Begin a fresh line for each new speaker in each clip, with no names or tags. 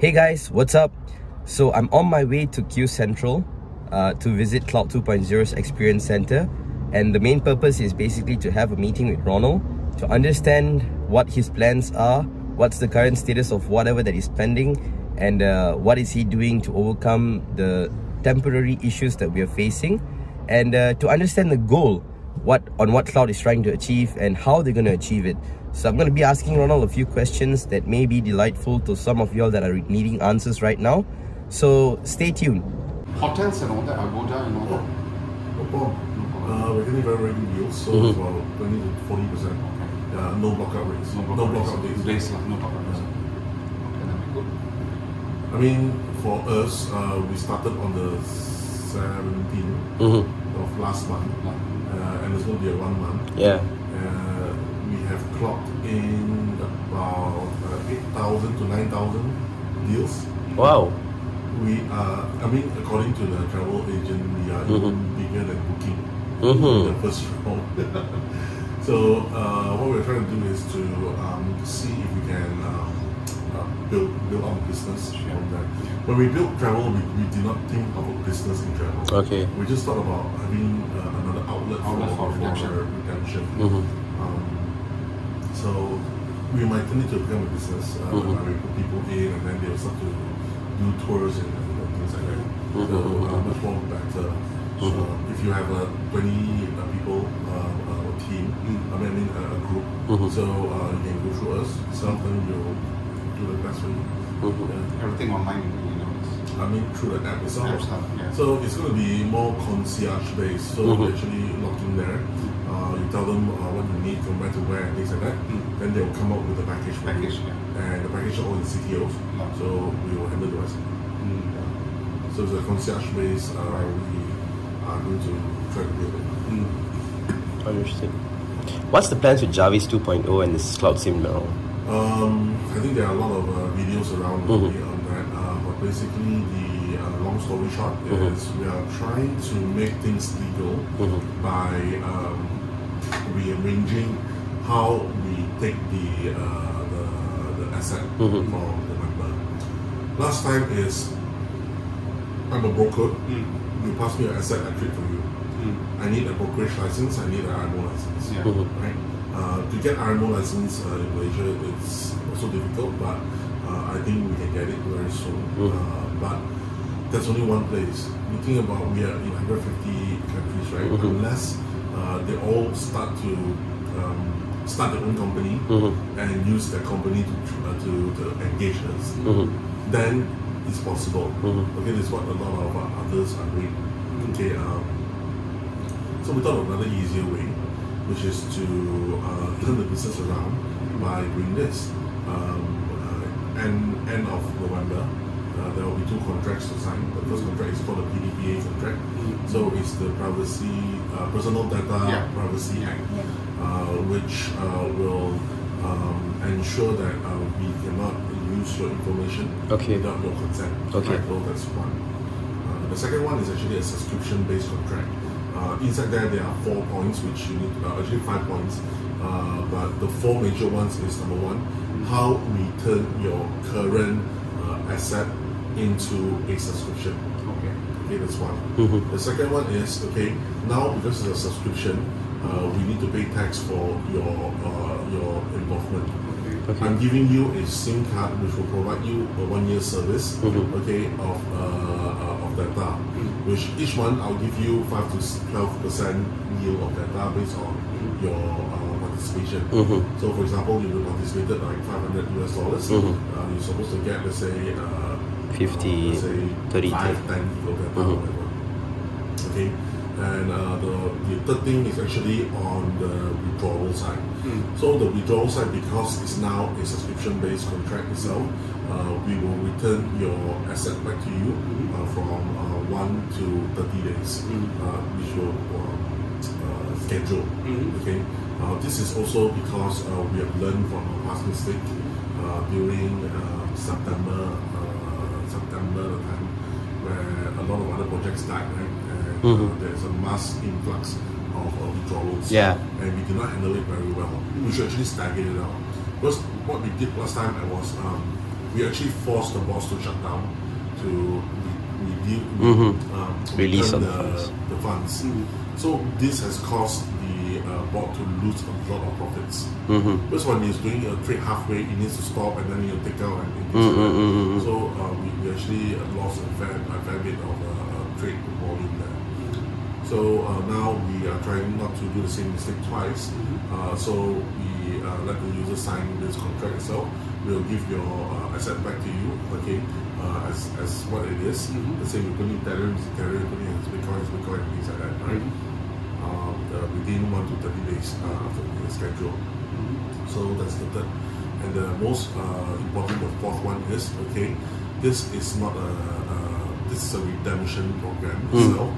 Hey guys, what's up? So I'm on my way to Q Central to visit Cloud 2.0's Experience Center, and the main purpose is basically to have a meeting with Ronald to understand what his plans are, what's the current status of whatever that is pending, and what is he doing to overcome the temporary issues that we are facing, and to understand the goal, what Cloud is trying to achieve and how they're going to achieve it. So I'm going to be asking Ronald a few questions that may be delightful to some of y'all that are needing answers right now. So stay tuned.
Hotels and all that, I'll go there and all that.
No problem. We're getting very good deals, so about 20 to 40%.
Okay.
No blockout rates.
No blockout
days.
days, no blockout days. Okay, that'll be good.
I mean, for us, we started on the 17th of last month, and it's going to be a 1 month.
Yeah.
We have clocked in about 8,000 to 9,000 deals.
Wow.
We are, I mean, according to the travel agent, we are even bigger than Booking in the first round. So what we're trying to do is to see if we can build our business from that. When we built travel, we did not think of a business in travel.
Okay.
We just thought about having another outlet for redemption. So we might turn it to become a business where we put people in and then they'll start to do tours and things like that. So much more better. If you have a 20 people team, I mean a group, so you can go through us. Sometimes you'll do the best for you.
Everything online, you know.
I mean through the app itself.
Yeah.
So it's going to be more concierge based. So you actually log in there. You tell them what you need from where to where and things like that. Then they'll come up with a package for you. And the package are all in CTOs. So we will handle the rest. So it's a concierge base. We are going to try to build it.
Understood. What's the plans with Jarvis 2.0 and this Cloud Sim now?
I think there are a lot of videos around on that. But basically, the long story short is we are trying to make things legal by rearranging how we take the asset from the member. Last time is I'm a broker. You pass me an asset, I trade for you. I need a brokerage license. I need an IMO license. Right? To get IMO license in Malaysia, it's also difficult, but I think we can get it very soon. But there's only one place. You think about we are in 150 countries, right? Unless they all start their own company and use their company to engage us, then it's possible. Okay, this is what a lot of others are doing. Okay, so we thought of another easier way, which is to turn the business around by doing this. End of November, there will be 2 contracts to sign. The first contract is called the PDPA contract. So it's the Personal Data Privacy Act, which will ensure that we cannot use your information without your consent.
Okay.
Right? So that's one. The second one is actually a subscription-based contract. Inside there are 4 points, which you need, actually 5 points. But the 4 major ones is number 1, how we turn your current asset into a subscription. Okay, that's one. The second one is, okay, now because it's a subscription, we need to pay tax for your involvement. I'm giving you a SIM card which will provide you a 1-year service, okay, of data, which each month I'll give you 5 to 12% yield of data based on your participation. So for example, you participated like $500 US, you're supposed to get, let's say
50,
let's say
30,
5, 10 gig data or whatever. Okay, and the third thing is actually on the withdrawal side. So the withdrawal side, because it's now a subscription-based contract itself, we will return your asset back to you from 1 to 30 days, which will schedule. Okay, this is also because we have learned from our past mistake during September time, where a lot of other projects died, right? And there's a mass influx of withdrawals. And we did not handle it very well. We should actually stagger it out. Because what we did last time was we actually forced the boss to shut down to
Release
return
the funds.
the funds. So this has caused the board to lose a lot of profits. Because when he's doing a trade halfway, he needs to stop and then he'll take out and things like that. So we actually lost a fair bit of trade volume there. So now we are trying not to do the same mistake twice. So we let the user sign this contract itself. We'll give your asset back to you, okay, as what it is. Let's say we're putting Ethereum, putting Bitcoin, things like that, right? Within 1 to 30 days after the schedule. So that's the third. And the most important, the fourth one is, okay, this is not this is a redemption program itself.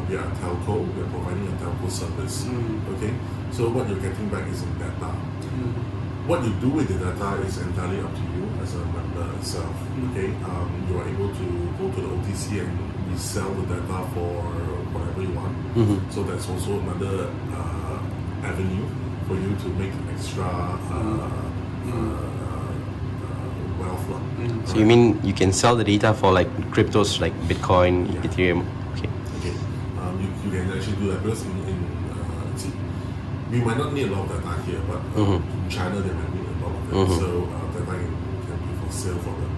We are a telco, we are providing a telco service. Okay, so what you're getting back is in data. What you do with the data is entirely up to you as a member itself. Okay, you are able to go to the OTC and resell the data for whatever you want. So that's also another avenue for you to make extra wealth.
So you mean you can sell the data for like cryptos like Bitcoin, Ethereum? Okay.
You can actually do that because see, we might not need a lot of data here, but in China they might need a lot of it. So data can be for sale for them.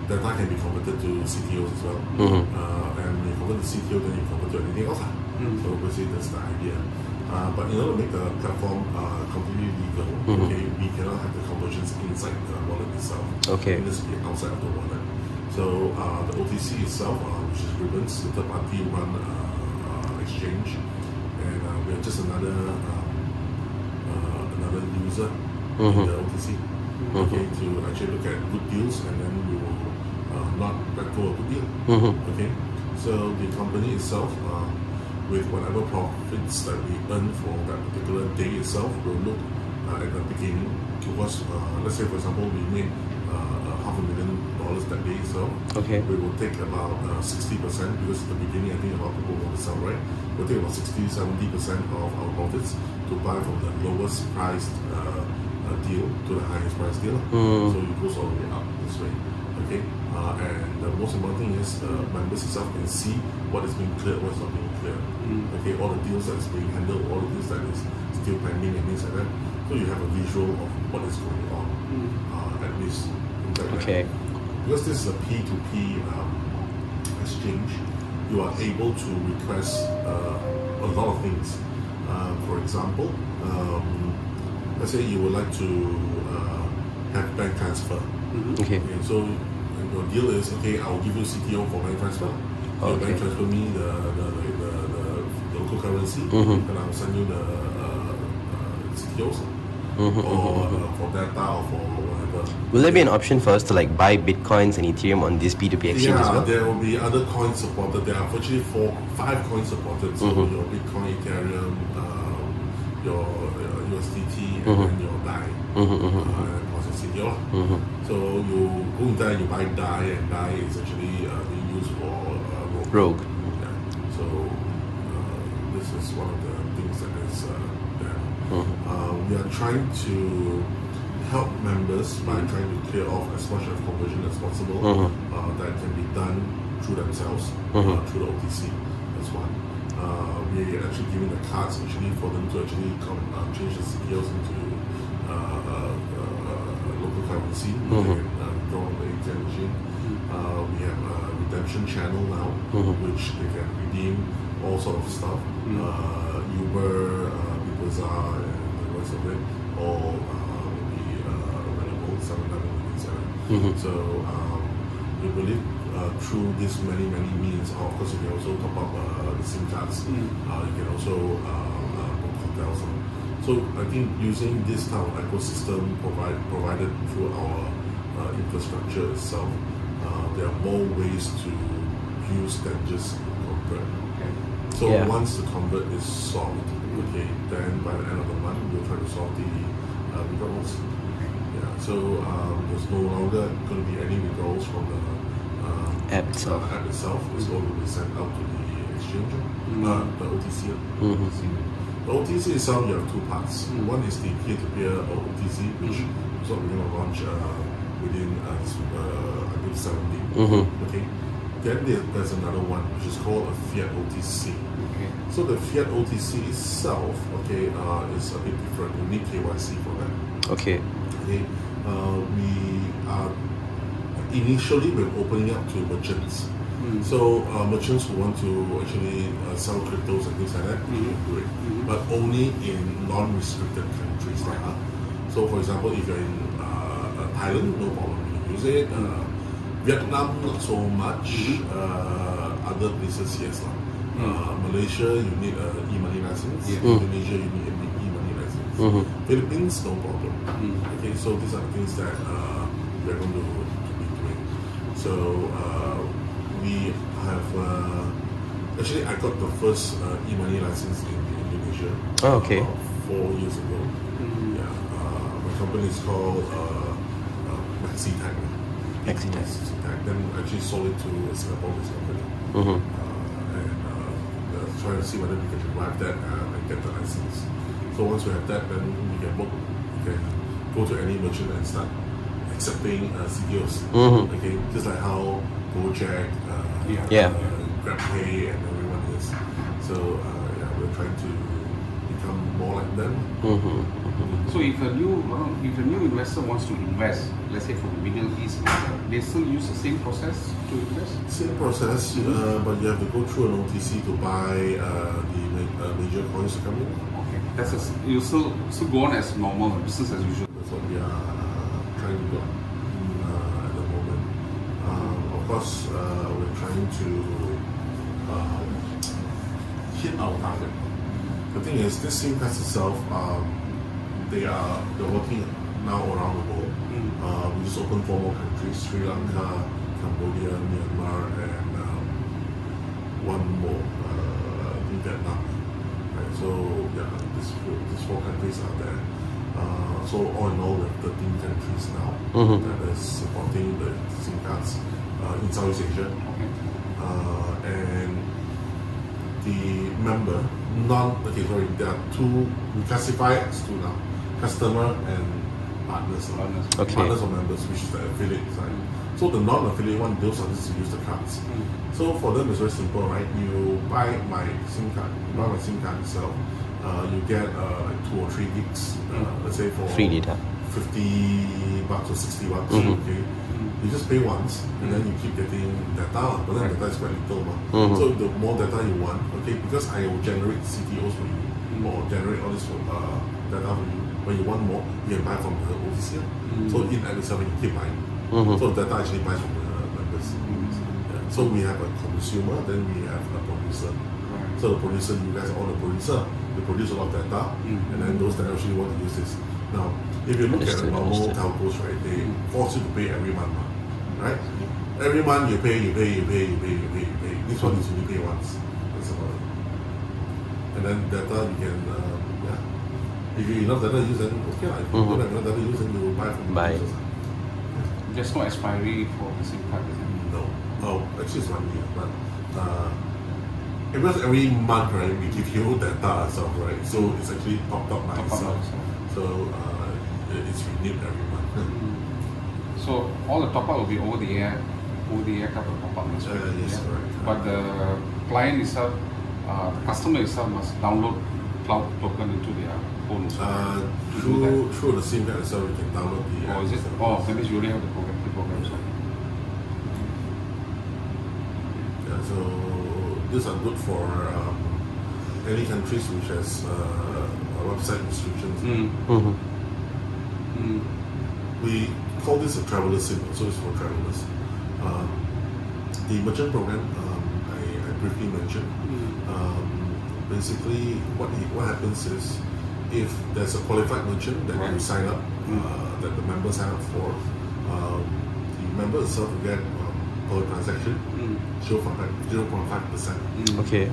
Data can be converted to CTOs as well. And when you convert to CTO, then you convert to anything else. So basically that's the idea. But in order to make the platform completely legal, okay, we cannot have the conversions inside the wallet itself.
Okay.
It needs to be outside of the wallet. So the OTC itself, which is Ribbons, the third party run exchange, and we are just another user in the OTC. Okay, to actually look at good deals, and then we will not let go of good deal. Okay, so the company itself, with whatever profits that we earn for that particular day itself, will look at the beginning. Because let's say, for example, we made $500,000 that day itself.
Okay.
We will take about 60%, because at the beginning I think a lot of people want to sell, right? We'll take about 60-70% of our profits to buy from the lowest priced deal to the highest priced deal. So it goes all the way up this way. Okay. And the most important thing is members itself can see what is being cleared, what's not being cleared. Okay, all the deals that is being handled, all the deals that is still pending and things like that. So you have a visual of what is going on, at least.
Okay.
Because this is a P2P exchange, you are able to request a lot of things. For example, let's say you would like to have bank transfer.
Okay.
So your deal is, okay, I'll give you CTO for bank transfer. You bank transfer me the local currency, and I'll send you the CTOs. Or for data or for whatever.
Will there be an option for us to like buy Bitcoins and Ethereum on this P2P exchange as well?
There will be other coins supported. There are actually 5 coins supported. So your Bitcoin, Ethereum, your USDT, and then your DAI. And also CTO. So you go in there, you buy DAI, and DAI is actually being used for Rogue. Yeah. So this is one of the things that is there. We are trying to help members by trying to clear off as much of conversion as possible that can be done through themselves, through the OTC. That's one. We are actually giving the cards actually for them to actually change the CPOs into local currency. They can draw on the ATM machine. We have a redemption channel now, which they can redeem all sort of stuff. Uber, Bazaar, and the rest of it, all will be available 7-Eleven. So we believe through this many means, of course you can also top up the SIM cards. You can also book hotels. So I think using this type of ecosystem provided through our infrastructure itself, there are more ways to use than just convert. So once the convert is solved, okay, then by the end of the month we'll try to solve the withdrawals. Yeah, so there's no longer going to be any withdrawals from the
app itself.
It's all going to be sent out to the exchange, the OTC. The OTC itself, you have 2 parts. One is the peer-to-peer or OTC, which is what we're going to launch within I believe 70. Okay. Then there's another one which is called a Fiat OTC.
Okay.
So the Fiat OTC itself, okay, is a bit different. You need KYC for that.
Okay.
Okay. We are initially we're opening up to merchants. So merchants who want to actually sell cryptos and things like that, we can do it, but only in non-restricted countries. So for example, if you're in Thailand, no problem, you can use it. Vietnam, not so much. Other places, yes. Malaysia, you need an e-money license. Indonesia, you need an e-money license. Philippines, no problem. Okay, so these are the things that we're going to be doing. So we have actually I got the first e-money license in Indonesia.
Oh, okay.
4 years ago. Yeah, my company is called Maxitech. Then actually sold it to a Singapore-based company. And trying to see whether we can revive that and get the license. So once we have that, then we can book. We can go to any merchant and start accepting CDOs. Okay, just like how Gojek, GrabPay, and everyone is. So we're trying to become more like them.
So if a new investor wants to invest, let's say from the Middle East, they still use the same process to invest?
Same process, but you have to go through an OTC to buy the major coins to come in.
Okay, you still go on as normal, business as usual.
That's what we are trying to do at the moment. Of course, we're trying to hit our target. The thing is, this SIM card itself, they're working now around the world. We just opened 4 more countries: Sri Lanka, Cambodia, Myanmar, and one more in Vietnam. Right, so these 4 countries are there. So all in all, we have 13 countries now that is supporting the SIM cards in Southeast Asia. And the member, there are 2, we classify as 2 now: customer and partners. Partners or members, which is the affiliate side. So the non-affiliate one, those are just to use the cards. So for them, it's very simple, right? You buy my SIM card, itself, you get like 2 or 3 gigs, let's say for
free data,
$50 or $60. Okay, you just pay once, and then you keep getting data. But then data is quite little, so the more data you want, okay, because I will generate CTOs for you, or generate all this data for you. When you want more, you can buy from the OTC. So in and itself, you keep buying. So data actually buys from the members. So we have a consumer, then we have a producer. So the producer, you guys are all the producer. They produce a lot of data, and then those that actually want to use this. Now, if you look at the normal telcos, right, they force you to pay every month, right? Every month you pay. This one is only pay once. That's about it. And then data you can, if you enough data use, then okay. If you don't have enough data use, then you will buy from the users.
There's no expiry for the SIM card, is it?
No. Oh, actually it's 1 year, but because every month, right, we give you data itself, right? So it's actually topped up by itself. So it's renewed every month.
So all the top up will be over the air type of top up.
Yes, correct.
But the client itself, the customer itself must download cloud token into their phone.
Through the SIM card itself, you can download the app.
Is it? That means you already have the program.
Yeah, so these are good for any countries which has website restrictions. We call this a traveler SIM, so it's for travelers. The merchant program I briefly mentioned. Basically, what happens is, if there's a qualified merchant that you sign up, that the member sign up for, the member itself will get per transaction 0.5%.
Okay.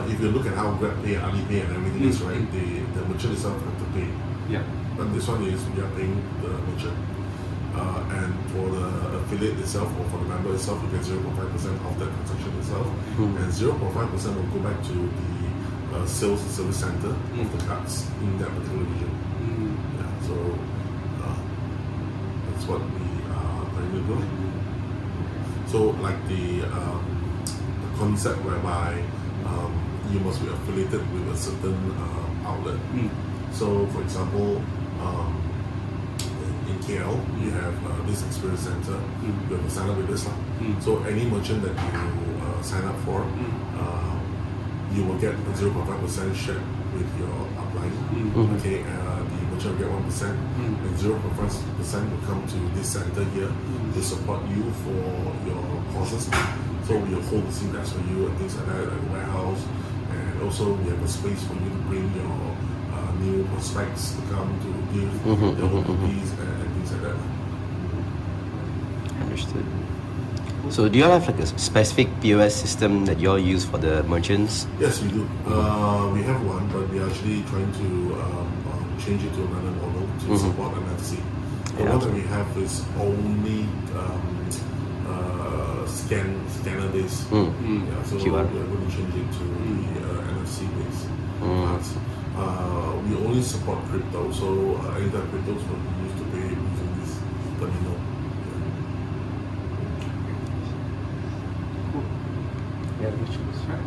If you look at how GrabPay, Alipay, and everything is, right, the merchant itself have to pay. But this one is we are paying the merchant. And for the affiliate itself, or for the member itself, you get 0.5% of that transaction itself, and 0.5% will go back to the sales and service center of the cards in that particular region. So that's what we are trying to do. So like the concept whereby you must be affiliated with a certain outlet. So for example, in KL, we have this experience center. You have to sign up with this. So any merchant that you sign up for, you will get a 0.5% share with your upline. Okay, the merchant will get 1%, and 0.5% will come to this center here to support you for your courses. So we will hold the same desk for you and things like that, like a warehouse, and also we have a space for you to bring your new prospects to come to give their OPPs and things like that.
Understood. So do you all have like a specific POS system that you all use for the merchants?
Yes, we do. We have one, but we are actually trying to change it to another model to support NFC. The one that we have is only scanner based. Yeah, so
QR.
we are going to change it to the NFC based cards. We only support crypto, so any type of cryptos will be used to pay using this terminal.
Yeah, which is right.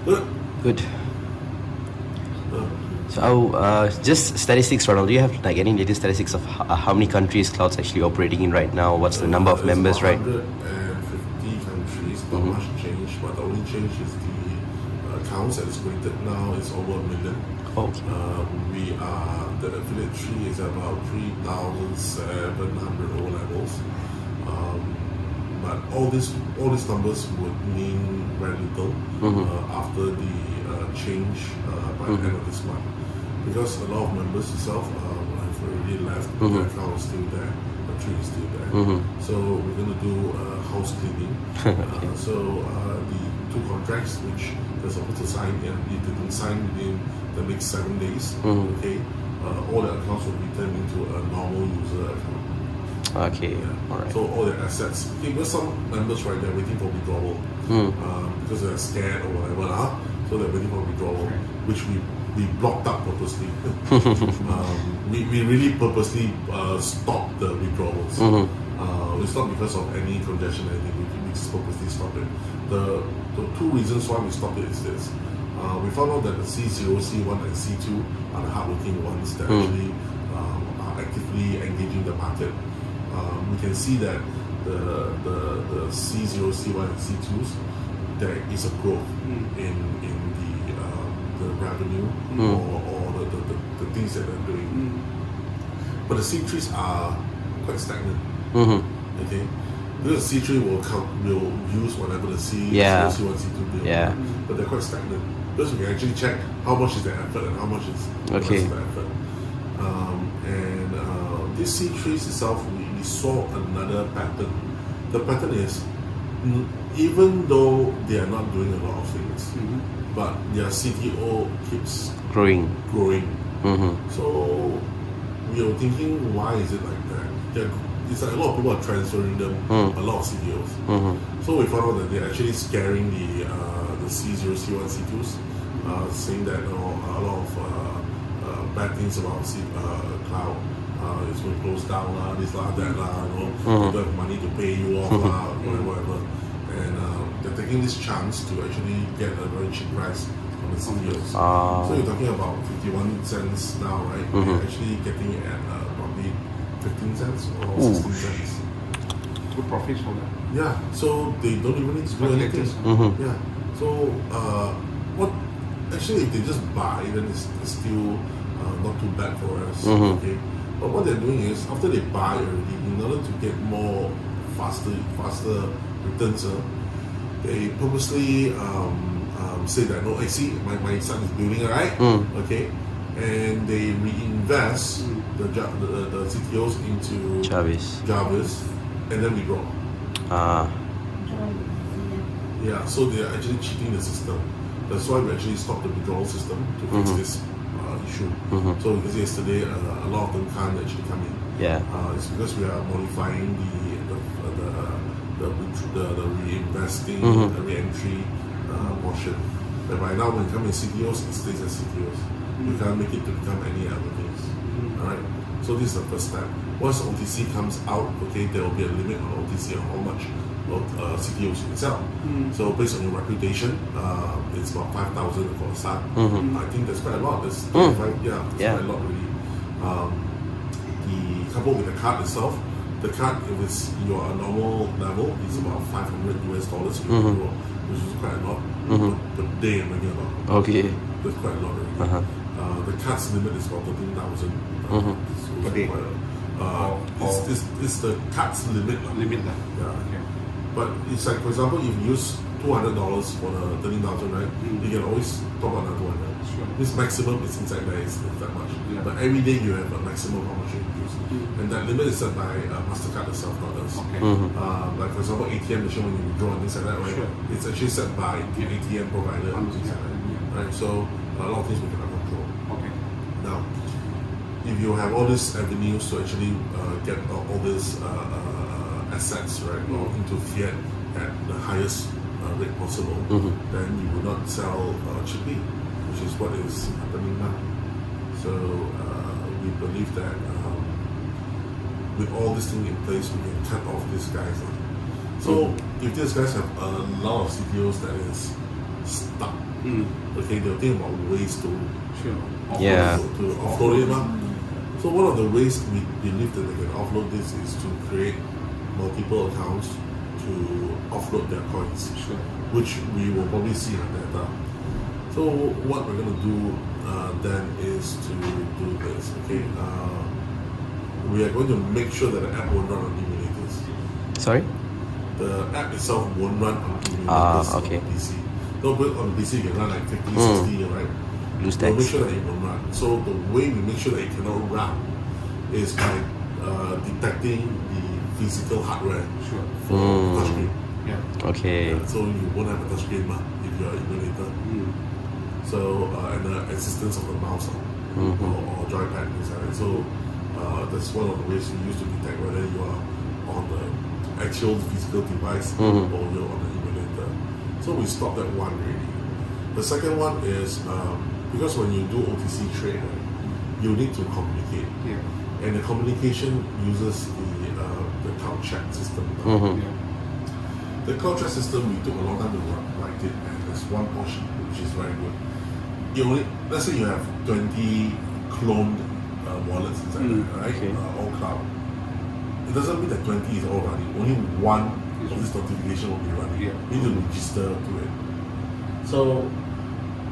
Good.
Good. So just statistics, Ronald. Do you have like any latest statistics of how many countries Cloud's actually operating in right now? What's the number of members, right?
150 countries, not much change, but the only change is the accounts that is created now is over 1 million.
Okay.
We are, the affiliate tree is about 3,700 O levels. But all these numbers would mean very little after the change by the end of this month, because a lot of members itself have already left. The account is still there, the tree is still there. So we're going to do house cleaning. So the 2 contracts which they're supposed to sign, if they didn't sign within the next 7 days, okay, all the accounts will be turned into a normal user account.
Okay.
Yeah.
All right.
So all their assets. Because some members, right, they're waiting for withdrawal because they're scared or whatever. So they're waiting for withdrawal, which we blocked up purposely. We really purposely stopped the withdrawals. It's not because of any congestion or anything. We just purposely stopped it. The 2 reasons why we stopped it is this. We found out that the C0, C1, and C2 are the hardworking ones that actually are actively engaging the market. We can see that the C0, C1, and C2s, there is a growth in the revenue or the things that they're doing. But the C3s are quite stagnant. Okay, because the C3 will use whatever the C0, C1, C2 build. But they're quite stagnant. Because we can actually check how much is the effort and how much is the rest of the effort. And this C3s itself, we saw another pattern. The pattern is, even though they are not doing a lot of things, but their CTO keeps growing. So we are thinking, why is it like that? It's like a lot of people are transferring them a lot of CTOs. So we found out that they're actually scaring the C0, C1, C2s, saying that a lot of bad things about Cloud. It's going to close down, this, that, you know, you don't have money to pay you off, whatever. And they're taking this chance to actually get a very cheap price on the CTOs. So you're talking about 51 cents now, right? You're actually getting it at probably 15 cents or 16 cents.
Good profits for them.
Yeah, so they don't even need to do anything. Yeah, so what actually if they just buy, then it's still not too bad for us. Okay. But what they're doing is, after they buy already, in order to get more faster returns, they purposely say that, no, I see my son is building it, right? Okay, and they reinvest the CTOs into Jarvis, and then withdraw. Yeah, so they are actually cheating the system. That's why we actually stopped the withdrawal system to fix this issue. So because yesterday a lot of them can't actually come in. It's because we are modifying the reinvesting, the re-entry portion. Whereby now when you come in CTOs, it stays as CTOs. You can't make it to become any other things. Alright. So this is the first step. Once OTC comes out, okay, there will be a limit on OTC on how much CTOs you can sell. So based on your reputation, it's about 5,000 for a start. I think that's quite a lot. That's 25, yeah, that's quite a lot really. The coupled with the card itself, the card, if it's your normal level, is about $500 US, which is quite a lot. But day and regular lot.
Okay.
That's quite a lot already. The card's limit is about 13,000.
Per day.
It's the card's limit.
Limit lah.
Yeah.
Okay.
But it's like, for example, if you use $200 for the 13,000, right? You can always top up another 200.
Sure.
This maximum is inside there is that much.
Yeah.
But every day you have a maximum how much you can use. And that limit is set by MasterCard itself, not us.
Okay.
Like for example, ATM machine when you withdraw and things like that, right?
Sure.
It's actually set by the ATM provider and things like that. Right? So a lot of things we cannot control.
Okay.
Now, if you have all these avenues to actually get all these assets, right, or into fiat at the highest rate possible, then you will not sell cheaply, which is what is happening now. So we believe that with all this thing in place, we can cut off these guys. So if these guys have a lot of CTOs that is stuck, okay, they'll think about ways to offload it. So one of the ways we believe that they can offload this is to create multiple accounts to offload their coins, which we will probably see on data. So what we're going to do then is to do this. Okay, we are going to make sure that the app won't run on emulators.
Sorry?
The app itself won't run on emulators on the PC. Don't put it on the PC, you can run like 50, 60, right?
Lose
We'll make
tax.
sure that it will run. So the way we make sure that it cannot run is by detecting the physical hardware for the touchscreen.
Yeah.
Okay.
So you won't have a touchscreen if you're an emulator. So and the existence of the mouse or joypad inside. So that's one of the ways we use to detect whether you are on the actual physical device or you're on the emulator. So we stopped that one really. The second one is because when you do OTC trade, you need to communicate, and the communication uses the cloud chat system. The cloud chat system, we took a long time to write it, and there's one portion which is very good. Let's say you have 20 cloned wallets inside there, right? All cloud. It doesn't mean that 20 is all running. Only one of this notification will be running. You need to register to it. So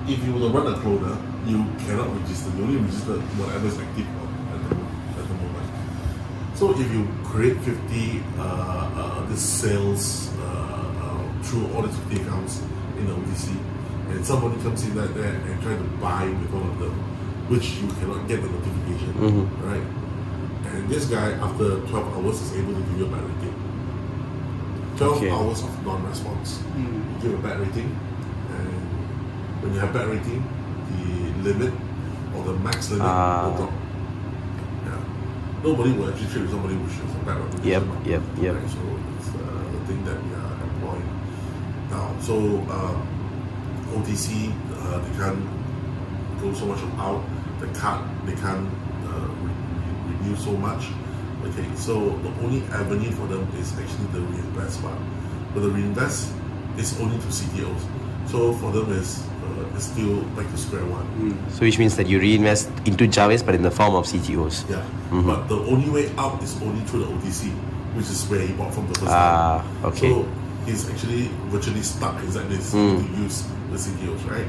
if you were to run a cloner, you cannot register. You only register whatever is active at the moment. So if you create 50 this sales through all the 50 accounts in the OTC, and somebody comes in there and try to buy with one of them, which you cannot get the notification, right? And this guy, after 12 hours, is able to give you a bad rating. 12 hours of non-response. You give a bad rating, and when you have bad rating, the limit or the max limit will drop. Yeah. Nobody will actually trade with somebody who shows a bad reputation.
Yep.
Right? So it's the thing that we are employing now. So OTC, they can't go so much out. The card, they can't renew so much. Okay, so the only avenue for them is actually the reinvest one. But the reinvest is only to CTOs. So for them it's still back to square one.
So which means that you reinvest into Javis but in the form of CTOs.
Yeah. But the only way out is only through the OTC, which is where he bought from the first time.
Okay.
So he's actually virtually stuck inside this to use the CTOs, right?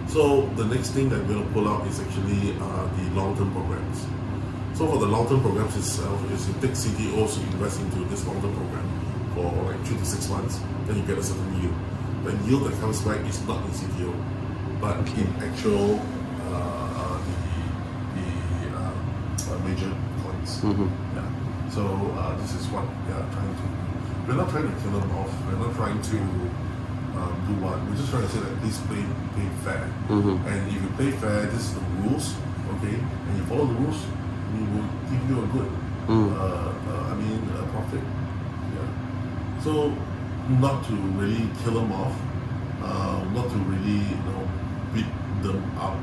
So the next thing that we're going to pull out is actually the long-term programs. So for the long-term programs itself, is you take CTOs to invest into this long-term program for like 3 to 6 months, then you get a certain yield. The yield that comes back is not in CTO, but in actual the major coins. Yeah. So this is what we are trying to. We're not trying to kill them off. We're not trying to do what. We're just trying to say that please play fair. And if you play fair, this is the rules, okay? And you follow the rules, we will give you a good, profit. Yeah. So not to really kill them off, not to really beat them up,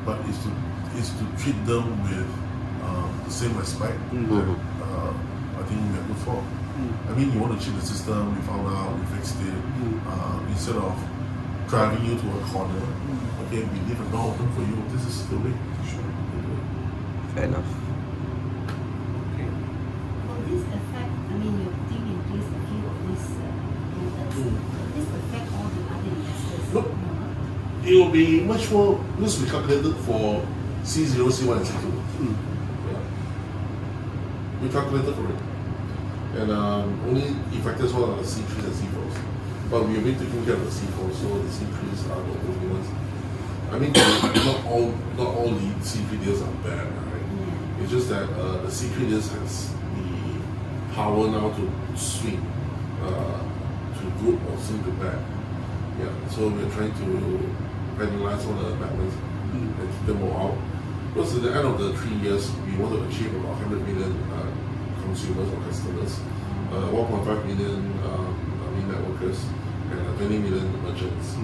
but is to is to treat them with the same respect that I think we are good for. I mean, you want to cheat the system, we found out, we fixed it. Instead of driving you to a corner, okay, we leave a door open for you. This is the way. Sure.
Fair enough.
Okay.
Will this affect, I mean, you're putting in place a few of these methods. Will this affect all the other investors?
Nope.
No.
It will be much more, this will be calculated for C0, C1, and C2. Yeah. We calculated for it. And only effectors one are the C3s and C4s. But we have been taking care of the C4s, so the C3s are the only ones. I mean, not all the C3 deals are bad, right? It's just that the C3 deals has the power now to swing to good or swing to bad. Yeah, so we're trying to analyze all the bad ones and keep them all out. Because at the end of the 3 years, we want to achieve about 100 million consumers or customers, 1.5 million networkers, and 20 million merchants.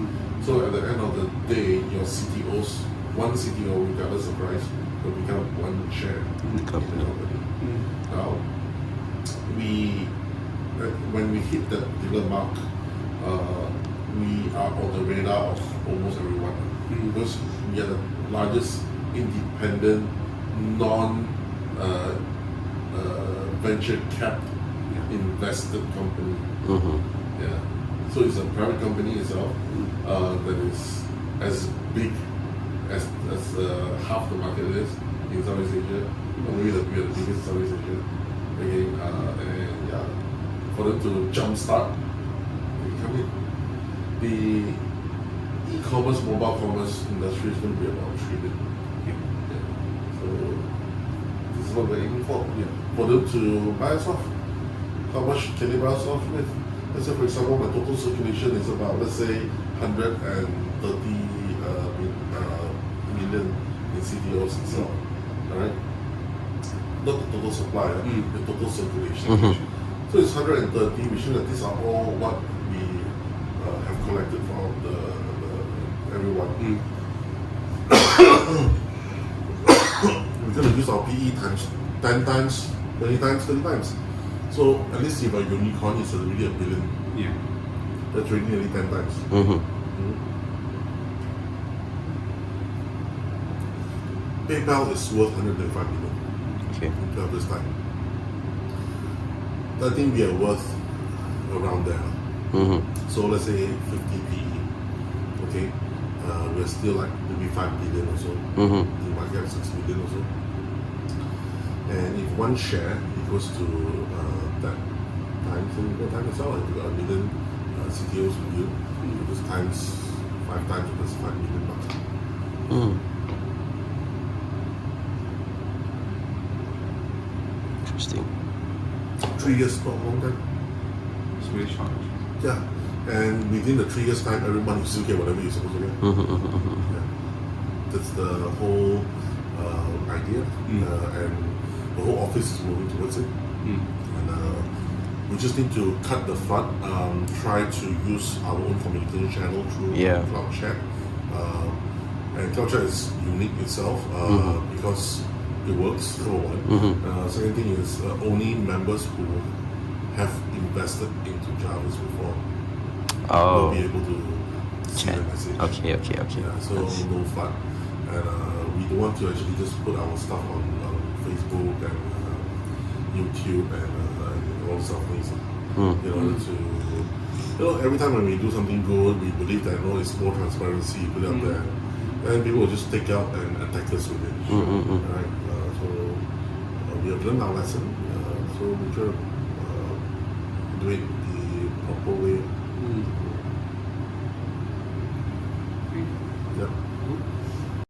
So at the end of the day, your CTOs, one CTO, regardless of price, will become one share in the company. Now, when we hit that particular mark, we are on the radar of almost everyone because we are the largest independent, venture cap invested company. Yeah. So it's a private company itself that is as big as half the market is in Southeast Asia. Or maybe we are the biggest in Southeast Asia. Okay, and yeah, for them to jumpstart, they come in. The e-commerce, mobile commerce industry is going to be about $3 billion. Yeah. So this is what we're aiming for. Yeah. For them to buy us off. How much can they buy us off with? Let's say, for example, my total circulation is about, let's say, 130 million in CTOs itself. Alright? Not the total supply, the total circulation. So it's 130, which means that these are all what we have collected from everyone. We're going to use our PE times 10 times, 20 times, 30 times. So at least if a unicorn is already $1 billion,
Yeah.
that's already nearly 10 times. PayPal is worth 135 million.
Okay.
In 12 this time. I think we are worth around there. So let's say 50 PE. Okay. We're still like maybe 5 billion or so. The market cap 6 billion or so. And if one share equals to that times, then you time itself. If you got 1 million CTOs with you, just times 5 times, that's $5 million.
Interesting.
3 years, not a long time.
It's very short.
Yeah. And within the 3 years time, everyone will still get whatever you're supposed to get. Yeah. That's the whole idea. And the whole office is moving towards it. And we just need to cut the front, try to use our own communication channel through Cloud Chat. And Cloud Chat is unique itself because it works, number one. Second thing is only members who have invested into Javas before will be able to see the message.
Okay.
Yeah, so no fun. And we don't want to actually just put our stuff on Facebook and YouTube and all stuff in order to, every time when we do something good, we believe that it's more transparency, put it up there, and people will just take out and attack us with it. Right? So we have learned our lesson, so we try to do it